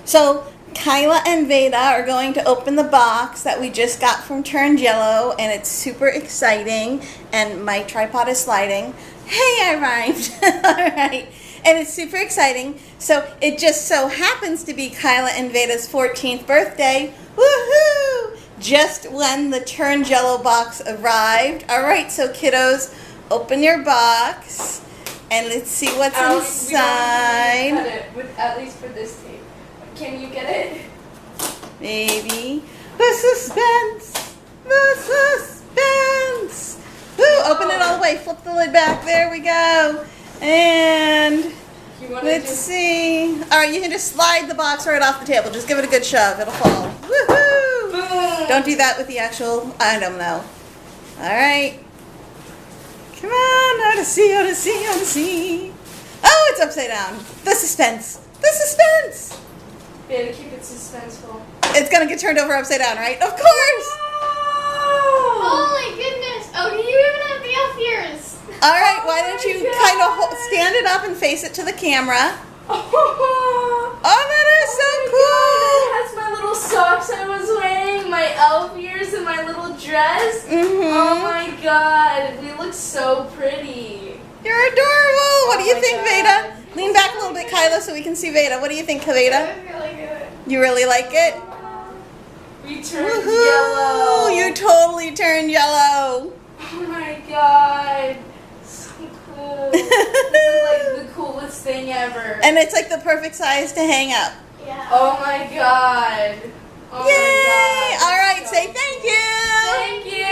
So Kyla and Vada are going to open the box that we just got from Turned Yellow, and it's super exciting. And my tripod is sliding. Hey, I rhymed. All right. And it's super exciting. So it just so happens to be Kyla and Vada's 14th birthday. Woohoo! Just when the Turned Yellow box arrived. All right, so kiddos, open your box and let's see what's inside. We don't need to cut it, at least for this tape. Can you get it? Maybe. The suspense! The suspense! Woo! Open it all the way. Flip the lid back. There we go. And let's see. All right, you can just slide the box right off the table. Just give it a good shove. It'll fall. Woohoo! Boom. Don't do that with the actual. I don't know. All right. Come on. Odyssey. Oh, it's upside down. The suspense. The suspense. Yeah, to keep it suspenseful. It's gonna get turned over upside down, right? Of course. Oh my goodness! Oh, do you even have the elf ears? All right, why don't you kind of stand it up and face it to the camera? Oh, that is so cool! It has my little socks I was wearing, my elf ears, and my little dress. Oh my god, we look so pretty. You're adorable. What do you think, God. Vada? Lean back a little bit, Kyla, so we can see Vada. What do you think, Vada? That was really good. You really like it? We turned Woohoo! yellow. You totally turned yellow. Oh my god. So cool. This is like the coolest thing ever. And it's like the perfect size to hang up. Yeah. Oh my god. Oh Yay! my god. All right, say thank you. Thank you.